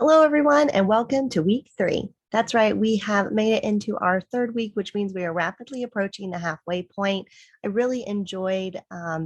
Hello, everyone, and welcome to week 3. That's right, we have made it into our third week, which means we are rapidly approaching the halfway point. I really enjoyed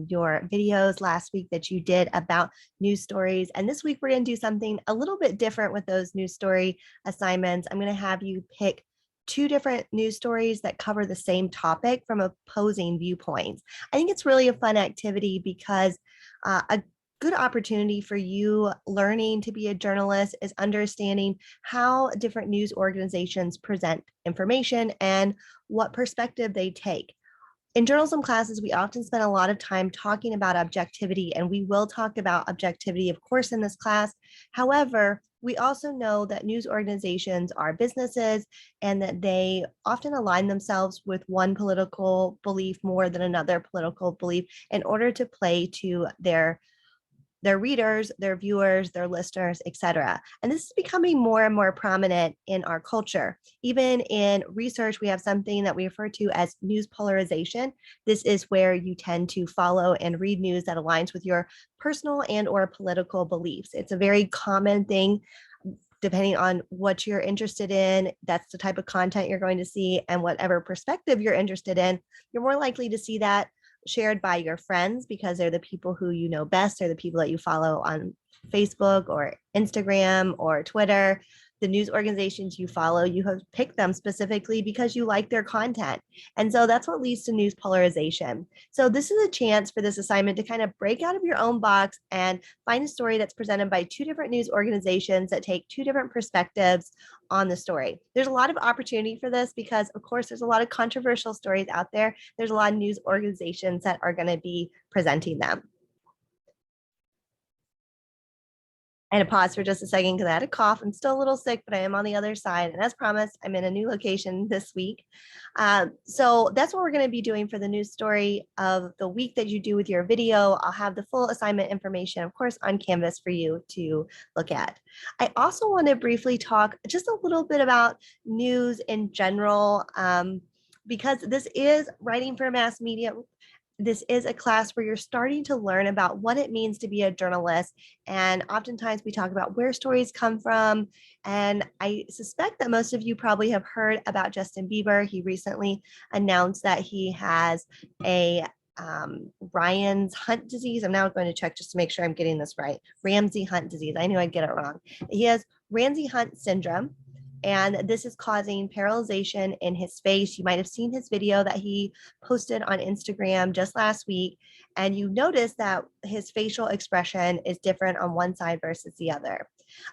your videos last week that you did about news stories. And this week, we're going to do something a little bit different with those news story assignments. I'm going to have you pick two different news stories that cover the same topic from opposing viewpoints. I think it's really a fun activity because a good opportunity for you learning to be a journalist is understanding how different news organizations present information and what perspective they take. In journalism classes, we often spend a lot of time talking about objectivity, and we will talk about objectivity, of course, in this class. However, we also know that news organizations are businesses and that they often align themselves with one political belief more than another political belief in order to play to their readers, their viewers, their listeners, etc. And this is becoming more and more prominent in our culture. Even in research, we have something that we refer to as news polarization. This is where you tend to follow and read news that aligns with your personal and or political beliefs. It's a very common thing depending on what you're interested in. That's the type of content you're going to see, and whatever perspective you're interested in, you're more likely to see that shared by your friends because they're the people who you know best. They're the people that you follow on Facebook or Instagram or Twitter. The news organizations you follow, you have picked them specifically because you like their content. And so that's what leads to news polarization. So this is a chance for this assignment to kind of break out of your own box and find a story that's presented by two different news organizations that take two different perspectives on the story. There's a lot of opportunity for this because, of course, there's a lot of controversial stories out there. There's a lot of news organizations that are going to be presenting them. I had to pause for just a second because I had a cough. I'm still a little sick, but I am on the other side. And as promised, I'm in a new location this week. So that's what we're going to be doing for the news story of the week that you do with your video. I'll have the full assignment information, of course, on Canvas for you to look at. I also want to briefly talk just a little bit about news in general, because this is writing for mass media. This is a class where you're starting to learn about what it means to be a journalist. And oftentimes we talk about where stories come from. And I suspect that most of you probably have heard about Justin Bieber. He recently announced that he has a Ryan's Hunt disease. I'm now going to check just to make sure I'm getting this right. Ramsay Hunt disease. I knew I'd get it wrong. He has Ramsay Hunt syndrome, and this is causing paralyzation in his face. You might have seen his video that he posted on Instagram just last week, and you notice that his facial expression is different on one side versus the other.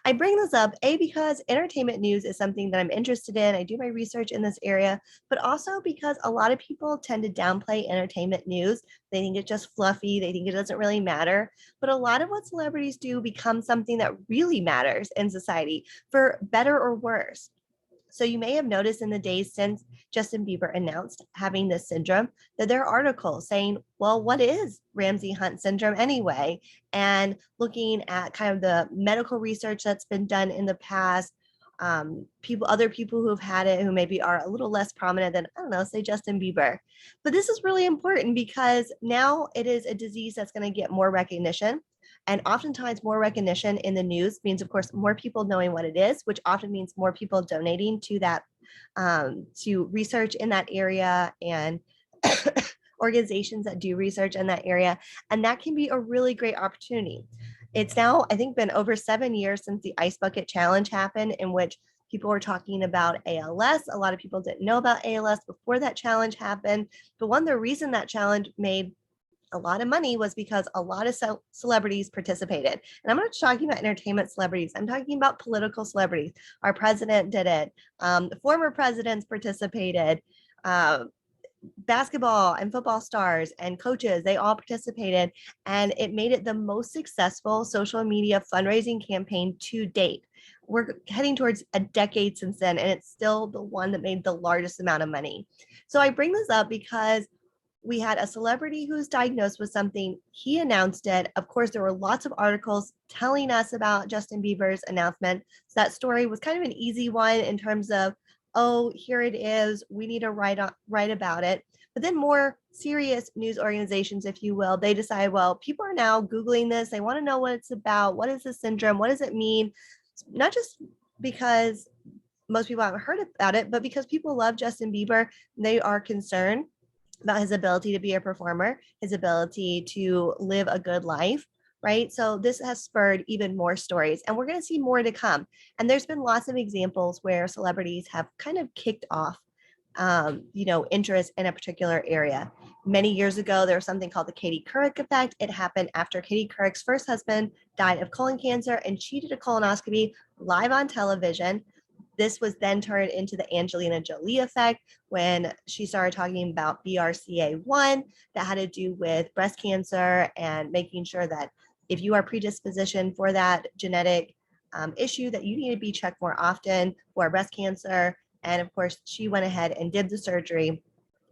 I bring this up, A, because entertainment news is something that I'm interested in. I do my research in this area, but also because a lot of people tend to downplay entertainment news. They think it's just fluffy, they think it doesn't really matter. But a lot of what celebrities do becomes something that really matters in society, for better or worse. So you may have noticed in the days since Justin Bieber announced having this syndrome that there are articles saying, well, what is Ramsay Hunt syndrome anyway? And looking at kind of the medical research that's been done in the past, other people who have had it who maybe are a little less prominent than, I don't know, say Justin Bieber. But this is really important because now it is a disease that's going to get more recognition. And oftentimes, more recognition in the news means, of course, more people knowing what it is, which often means more people donating to that, to research in that area and organizations that do research in that area. And that can be a really great opportunity. It's now, I think, been over 7 years since the Ice Bucket Challenge happened, in which people were talking about ALS. A lot of people didn't know about ALS before that challenge happened. But the reason that challenge made a lot of money was because a lot of celebrities participated. And I'm not talking about entertainment celebrities. I'm talking about political celebrities. Our president did it. Former presidents participated. Basketball and football stars and coaches, they all participated. And it made it the most successful social media fundraising campaign to date. We're heading towards a decade since then, and it's still the one that made the largest amount of money. So I bring this up because we had a celebrity who's diagnosed with something. He announced it. Of course, there were lots of articles telling us about Justin Bieber's announcement. So that story was kind of an easy one in terms of, oh, here it is. We need to write about it. But then more serious news organizations, if you will, they decide, well, people are now Googling this. They want to know what it's about. What is the syndrome? What does it mean? not just because most people haven't heard about it, but because people love Justin Bieber. They are concerned about his ability to be a performer, his ability to live a good life, right? So this has spurred even more stories, and we're going to see more to come. And there's been lots of examples where celebrities have kind of kicked off interest in a particular area. Many years ago, there was something called the Katie Couric effect. It happened after Katie Couric's first husband died of colon cancer, and she did a colonoscopy live on television. This was then turned into the Angelina Jolie effect when she started talking about BRCA1 that had to do with breast cancer and making sure that if you are predispositioned for that genetic issue, that you need to be checked more often for breast cancer. And of course, she went ahead and did the surgery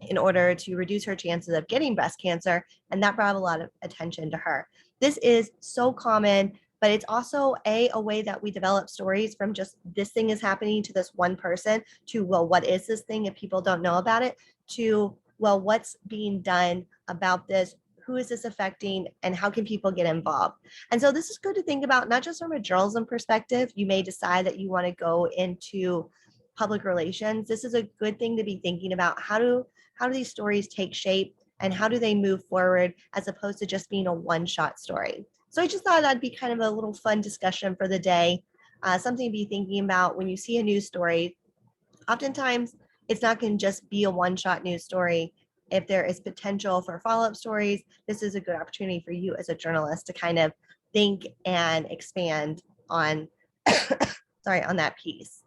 in order to reduce her chances of getting breast cancer. And that brought a lot of attention to her. This is so common, but it's also a way that we develop stories from just this thing is happening to this one person to, well, what is this thing if people don't know about it, to, well, what's being done about this? Who is this affecting, and how can people get involved? And so this is good to think about, not just from a journalism perspective. You may decide that you want to go into public relations. This is a good thing to be thinking about. How do these stories take shape, and how do they move forward, as opposed to just being a one-shot story? So I just thought that'd be kind of a little fun discussion for the day, something to be thinking about when you see a news story. Oftentimes, it's not going to just be a one-shot news story. If there is potential for follow-up stories, this is a good opportunity for you as a journalist to kind of think and expand on, on that piece.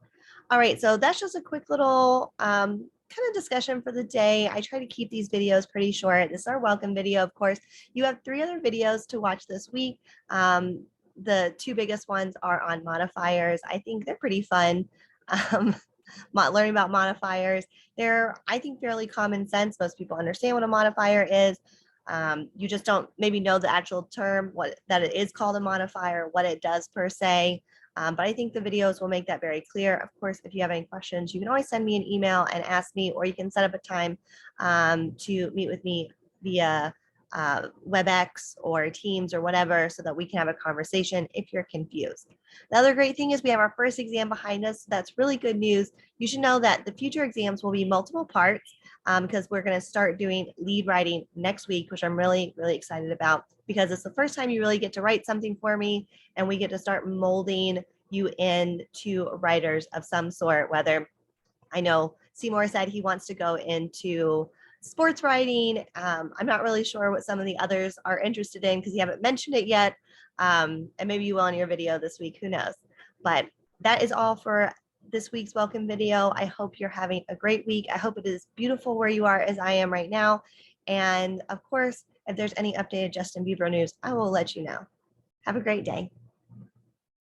All right, so that's just a quick little kind of discussion for the day. I try to keep these videos pretty short. This is our welcome video, of course. You have 3 other videos to watch this week. The 2 biggest ones are on modifiers. I think they're pretty fun. Learning about modifiers. They're, I think, fairly common sense. Most people understand what a modifier is. You just don't maybe know the actual term, that it is called a modifier, what it does per se. But I think the videos will make that very clear. Of course, if you have any questions, you can always send me an email and ask me, or you can set up a time to meet with me via WebEx or Teams or whatever, so that we can have a conversation if you're confused. The other great thing is we have our first exam behind us. So that's really good news. You should know that the future exams will be multiple parts because we're going to start doing lead writing next week, which I'm really, really excited about, because it's the first time you really get to write something for me, and we get to start molding you into writers of some sort. Whether, I know Seymour said he wants to go into sports writing. I'm not really sure what some of the others are interested in because you haven't mentioned it yet. And maybe you will in your video this week, who knows? But that is all for this week's welcome video. I hope you're having a great week. I hope it is beautiful where you are, as I am right now. And of course, if there's any updated Justin Bieber news, I will let you know. Have a great day.